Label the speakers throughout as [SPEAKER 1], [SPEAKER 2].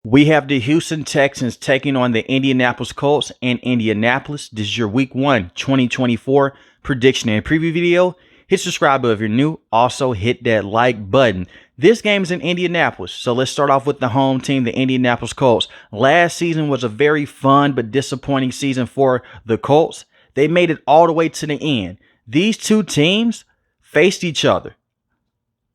[SPEAKER 1] We have the Houston Texans taking on the Indianapolis Colts in Indianapolis. This is your Week 1 2024 prediction and preview video. Hit subscribe if you're new. Also, hit that like button. This game is in Indianapolis, so let's start off with the home team, the Indianapolis Colts. Last season was a very fun but disappointing season for the Colts. They made it all the way to the end. These two teams faced each other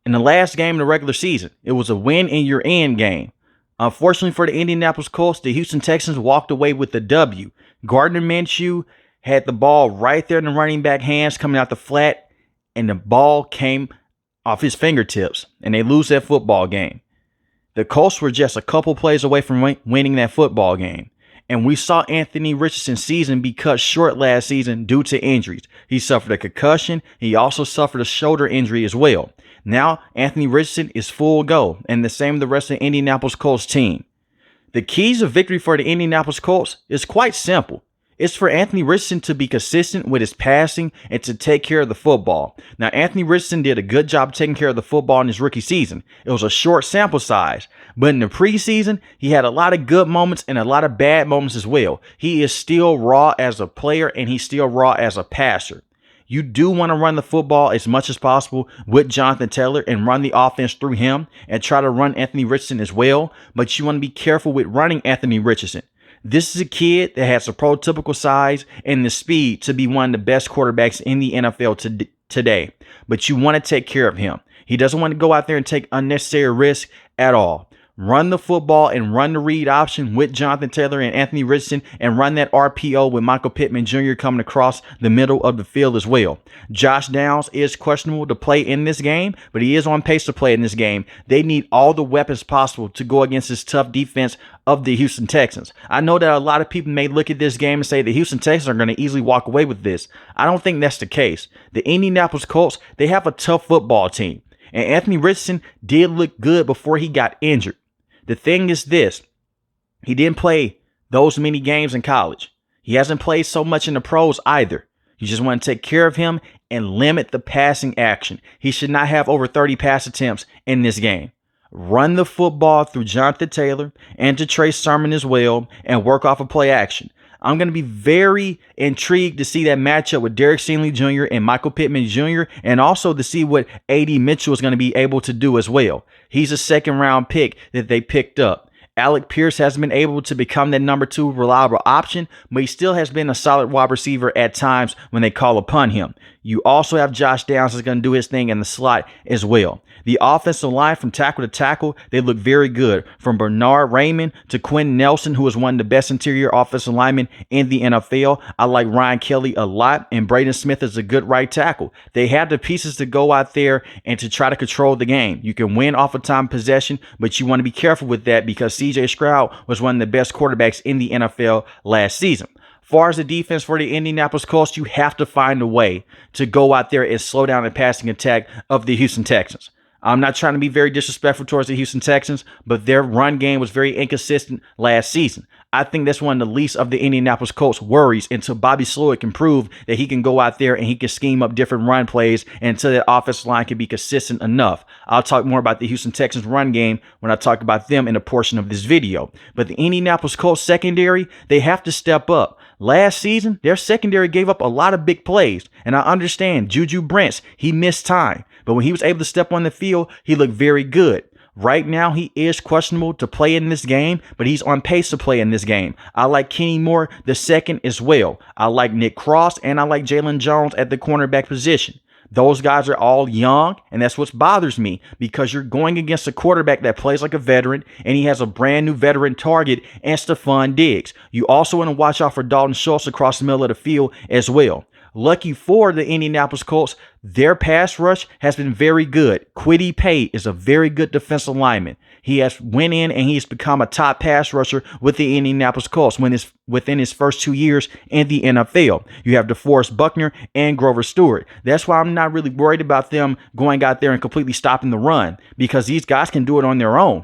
[SPEAKER 1] in the last game of the regular season. It was a win in your end game. Unfortunately for the Indianapolis Colts, the Houston Texans walked away with the W. Gardner Minshew had the ball right there in the running back hands coming out the flat, and the ball came off his fingertips, and they lose that football game. The Colts were just a couple plays away from winning that football game. And we saw Anthony Richardson's season be cut short last season due to injuries. He suffered a concussion. He also suffered a shoulder injury as well. Now, Anthony Richardson is full go, and the same with the rest of the Indianapolis Colts team. The keys of victory for the Indianapolis Colts is quite simple. It's for Anthony Richardson to be consistent with his passing and to take care of the football. Now, Anthony Richardson did a good job taking care of the football in his rookie season. It was a short sample size, but in the preseason, he had a lot of good moments and a lot of bad moments as well. He is still raw as a player, and he's still raw as a passer. You do want to run the football as much as possible with Jonathan Taylor and run the offense through him and try to run Anthony Richardson as well, but you want to be careful with running Anthony Richardson. This is a kid that has the prototypical size and the speed to be one of the best quarterbacks in the NFL today, but you want to take care of him. He doesn't want to go out there and take unnecessary risk at all. Run the football and run the read option with Jonathan Taylor and Anthony Richardson, and run that RPO with Michael Pittman Jr. coming across the middle of the field as well. Josh Downs is questionable to play in this game, but he is on pace to play in this game. They need all the weapons possible to go against this tough defense of the Houston Texans. I know that a lot of people may look at this game and say the Houston Texans are going to easily walk away with this. I don't think that's the case. The Indianapolis Colts, they have a tough football team, and Anthony Richardson did look good before he got injured. The thing is this, he didn't play those many games in college. He hasn't played so much in the pros either. You just want to take care of him and limit the passing action. He should not have over 30 pass attempts in this game. Run the football through Jonathan Taylor and to Trey Sermon as well, and work off of play action. I'm going to be very intrigued to see that matchup with Derek Stingley Jr. and Michael Pittman Jr., and also to see what A.D. Mitchell is going to be able to do as well. He's a second-round pick that they picked up. Alec Pierce hasn't been able to become that number 2 reliable option, but he still has been a solid wide receiver at times when they call upon him. You also have Josh Downs that's going to do his thing in the slot as well. The offensive line from tackle to tackle, they look very good. From Bernard Raymond to Quentin Nelson, who is one of the best interior offensive linemen in the NFL. I like Ryan Kelly a lot, and Braden Smith is a good right tackle. They have the pieces to go out there and to try to control the game. You can win off of time possession, but you want to be careful with that because C.J. Stroud was one of the best quarterbacks in the NFL last season. Far as the defense for the Indianapolis Colts, you have to find a way to go out there and slow down the passing attack of the Houston Texans. I'm not trying to be very disrespectful towards the Houston Texans, but their run game was very inconsistent last season. I think that's one of the least of the Indianapolis Colts' worries until Bobby Slowick can prove that he can go out there and he can scheme up different run plays, and until that offensive line can be consistent enough. I'll talk more about the Houston Texans run game when I talk about them in a portion of this video. But the Indianapolis Colts secondary, they have to step up. Last season, their secondary gave up a lot of big plays, and I understand Juju Brents, he missed time. But when he was able to step on the field, he looked very good. Right now, he is questionable to play in this game, but he's on pace to play in this game. I like Kenny Moore the second as well. I like Nick Cross, and I like Jalen Jones at the cornerback position. Those guys are all young, and that's what bothers me, because you're going against a quarterback that plays like a veteran, and he has a brand new veteran target and Stephon Diggs. You also want to watch out for Dalton Schultz across the middle of the field as well. Lucky for the Indianapolis Colts, their pass rush has been very good. Kwity Paye is a very good defensive lineman. He has went in and he's become a top pass rusher with the Indianapolis Colts within his first 2 years in the NFL. You have DeForest Buckner and Grover Stewart. That's why I'm not really worried about them going out there and completely stopping the run, because these guys can do it on their own.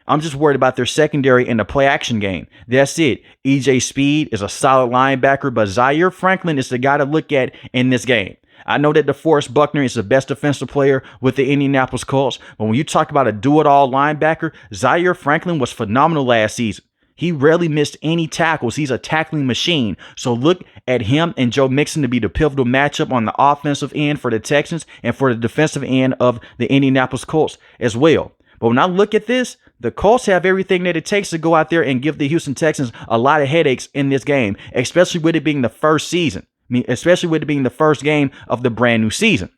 [SPEAKER 1] I'm just worried about their secondary in the play action game. That's it. EJ Speed is a solid linebacker, but Zaire Franklin is the guy to look at in this game. I know that DeForest Buckner is the best defensive player with the Indianapolis Colts, but when you talk about a do-it-all linebacker, Zaire Franklin was phenomenal last season. He rarely missed any tackles. He's a tackling machine. So look at him and Joe Mixon to be the pivotal matchup on the offensive end for the Texans and for the defensive end of the Indianapolis Colts as well. But when I look at this, the Colts have everything that it takes to go out there and give the Houston Texans a lot of headaches in this game, especially with it being the first season. Especially with it being the first game of the brand new season.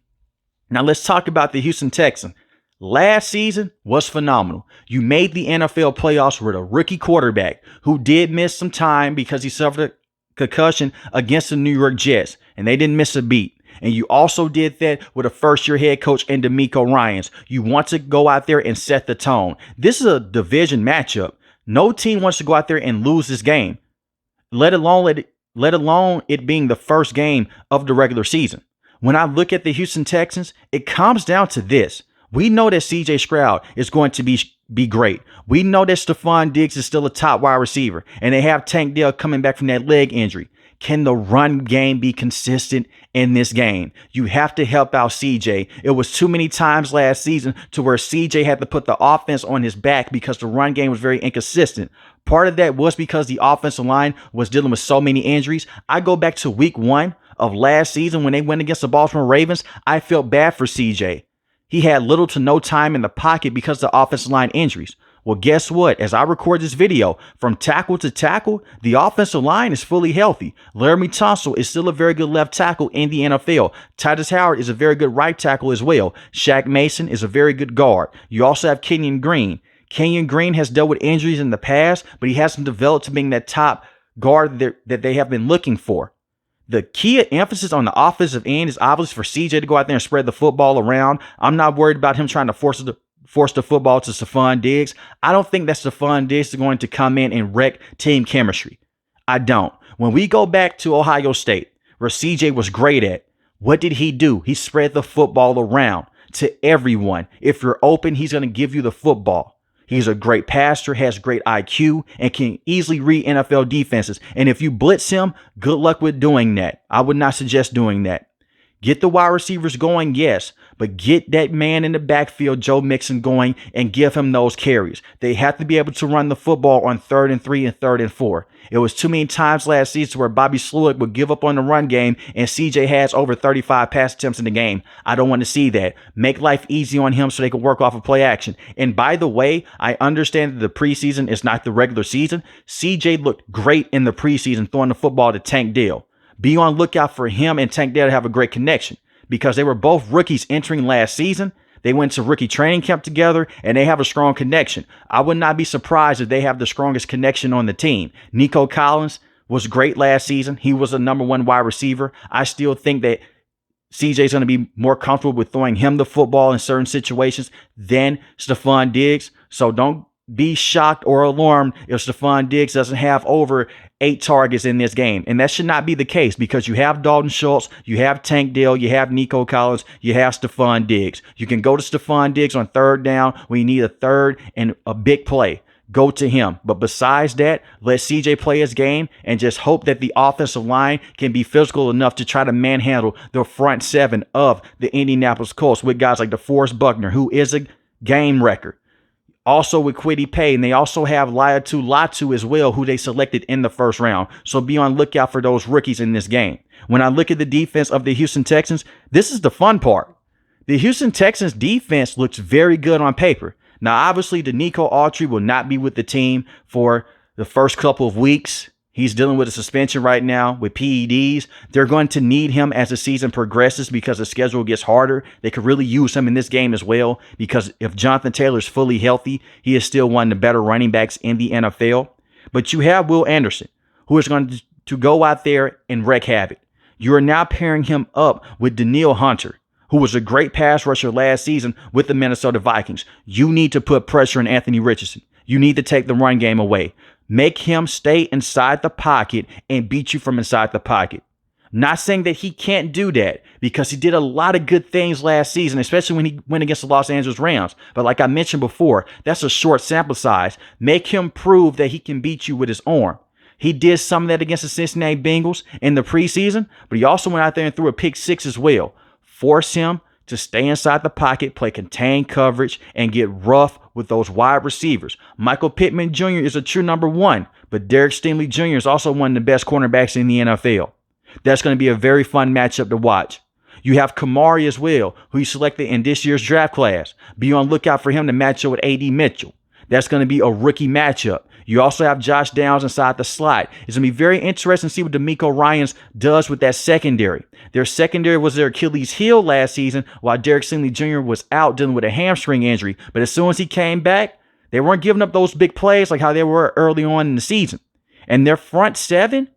[SPEAKER 1] Now let's talk about the Houston Texans. Last season was phenomenal. You made the NFL playoffs with a rookie quarterback who did miss some time because he suffered a concussion against the New York Jets, and they didn't miss a beat. And you also did that with a first-year head coach in DeMeco Ryans. You want to go out there and set the tone. This is a division matchup. No team wants to go out there and lose this game, let alone it being the first game of the regular season. When I look at the Houston Texans, it comes down to this. We know that C.J. Stroud is going to be great. We know that Stephon Diggs is still a top wide receiver, and they have Tank Dell coming back from that leg injury. Can the run game be consistent in this game? You have to help out CJ. It was too many times last season to where CJ had to put the offense on his back because the run game was very inconsistent. Part of that was because the offensive line was dealing with so many injuries. I go back to week 1 of last season when they went against the Baltimore Ravens. I felt bad for CJ. He had little to no time in the pocket because of the offensive line injuries. Well, guess what? As I record this video, from tackle to tackle, the offensive line is fully healthy. Laramie Tunsil is still a very good left tackle in the NFL. Titus Howard is a very good right tackle as well. Shaq Mason is a very good guard. You also have Kenyon Green. Kenyon Green has dealt with injuries in the past, but he hasn't developed to being that top guard that they have been looking for. The key emphasis on the offensive end is obviously for CJ to go out there and spread the football around. I'm not worried about him trying to force the football to Stephon Diggs. I don't think that Stephon Diggs is going to come in and wreck team chemistry. I don't. When we go back to Ohio State, where CJ was great at, what did he do? He spread the football around to everyone. If you're open, he's going to give you the football. He's a great passer, has great IQ, and can easily read NFL defenses. And if you blitz him, good luck with doing that. I would not suggest doing that. Get the wide receivers going, yes, but get that man in the backfield, Joe Mixon, going and give him those carries. They have to be able to run the football on 3rd and 3 and 3rd and 4. It was too many times last season where Bobby Slowick would give up on the run game and CJ has over 35 pass attempts in the game. I don't want to see that. Make life easy on him so they can work off of play action. And by the way, I understand that the preseason is not the regular season. CJ looked great in the preseason throwing the football to Tank Dell. Be on lookout for him and Tank Dell to have a great connection because they were both rookies entering last season. They went to rookie training camp together and they have a strong connection. I would not be surprised if they have the strongest connection on the team. Nico Collins was great last season. He was a #1 wide receiver. I still think that CJ is going to be more comfortable with throwing him the football in certain situations than Stephon Diggs. So don't be shocked or alarmed if Stephon Diggs doesn't have over 8 targets in this game. And that should not be the case because you have Dalton Schultz, you have Tank Dell, you have Nico Collins, you have Stephon Diggs. You can go to Stephon Diggs on 3rd down when you need a third and a big play. Go to him. But besides that, let CJ play his game and just hope that the offensive line can be physical enough to try to manhandle the front 7 of the Indianapolis Colts with guys like DeForest Buckner, who is a game wrecker. Also with Kwity Paye, and they also have Laiatu Latu as well, who they selected in the 1st round. So be on lookout for those rookies in this game. When I look at the defense of the Houston Texans, this is the fun part. The Houston Texans defense looks very good on paper. Now, obviously, Danico Autry will not be with the team for the first couple of weeks. He's dealing with a suspension right now with PEDs. They're going to need him as the season progresses because the schedule gets harder. They could really use him in this game as well because if Jonathan Taylor's fully healthy, he is still one of the better running backs in the NFL. But you have Will Anderson, who is going to go out there and wreak havoc. You are now pairing him up with Danielle Hunter, who was a great pass rusher last season with the Minnesota Vikings. You need to put pressure on Anthony Richardson. You need to take the run game away. Make him stay inside the pocket and beat you from inside the pocket. Not saying that he can't do that because he did a lot of good things last season, especially when he went against the Los Angeles Rams. But like I mentioned before, that's a short sample size. Make him prove that he can beat you with his arm. He did some of that against the Cincinnati Bengals in the preseason, but he also went out there and threw a pick six as well. Force him to stay inside the pocket, play contained coverage, and get rough with those wide receivers. Michael Pittman Jr. is a true number one, but Derek Stingley Jr. is also one of the best cornerbacks in the NFL. That's going to be a very fun matchup to watch. You have Kamari as well, who you selected in this year's draft class. Be on lookout for him to match up with A.D. Mitchell. That's going to be a rookie matchup. You also have Josh Downs inside the slot. It's going to be very interesting to see what DeMeco Ryans does with that secondary. Their secondary was their Achilles heel last season while Derek Stingley Jr. was out dealing with a hamstring injury. But as soon as he came back, they weren't giving up those big plays like how they were early on in the season. And their front seven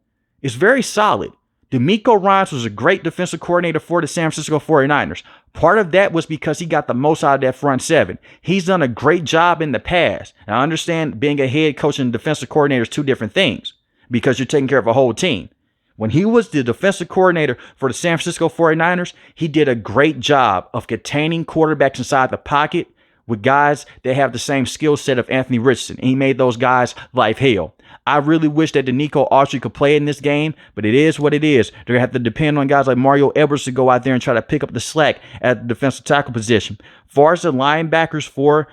[SPEAKER 1] is very solid. DeMeco Ryans was a great defensive coordinator for the San Francisco 49ers. Part of that was because he got the most out of that front seven. He's done a great job in the past. And I understand being a head coach and defensive coordinator is two different things because you're taking care of a whole team. When he was the defensive coordinator for the San Francisco 49ers, he did a great job of containing quarterbacks inside the pocket with guys that have the same skill set of Anthony Richardson. And he made those guys life hell. I really wish that Danico Autry could play in this game, but it is what it is. They're going to have to depend on guys like Mario Edwards to go out there and try to pick up the slack at the defensive tackle position. As far as the linebackers for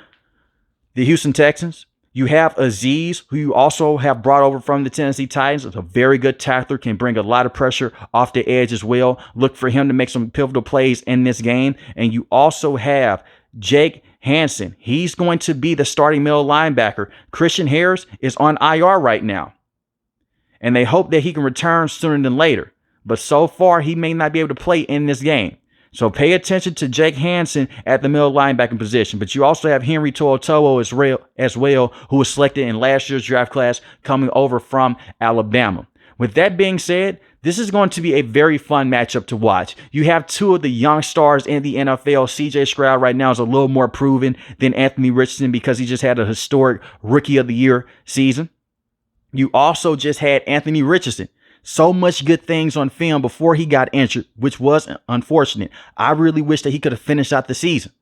[SPEAKER 1] the Houston Texans, you have Azeez, who you also have brought over from the Tennessee Titans. It's a very good tackler, can bring a lot of pressure off the edge as well. Look for him to make some pivotal plays in this game. And you also have Jake Hansen. He's going to be the starting middle linebacker. Christian Harris is on IR right now, and they hope that he can return sooner than later. But so far, he may not be able to play in this game. So pay attention to Jake Hansen at the middle linebacking position. But you also have Henry To'oTo'o as well, who was selected in last year's draft class, coming over from Alabama. With that being said, this is going to be a very fun matchup to watch. You have two of the young stars in the NFL. CJ Stroud right now is a little more proven than Anthony Richardson because he just had a historic Rookie of the Year season. You also just had Anthony Richardson. So much good things on film before he got injured, which was unfortunate. I really wish that he could have finished out the season.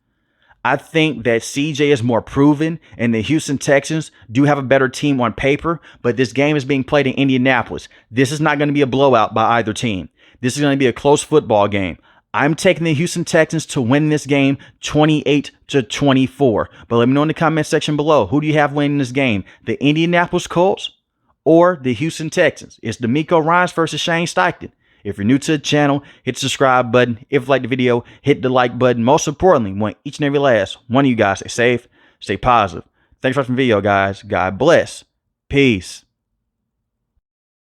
[SPEAKER 1] I think that CJ is more proven, and the Houston Texans do have a better team on paper, but this game is being played in Indianapolis. This is not going to be a blowout by either team. This is going to be a close football game. I'm taking the Houston Texans to win this game 28-24. But let me know in the comment section below, who do you have winning this game? The Indianapolis Colts or the Houston Texans? It's DeMeco Ryans versus Shane Steichen. If you're new to the channel, hit the subscribe button. If you like the video, hit the like button. Most importantly, want each and every last one of you guys stay safe, stay positive. Thanks for watching the video, guys. God bless. Peace.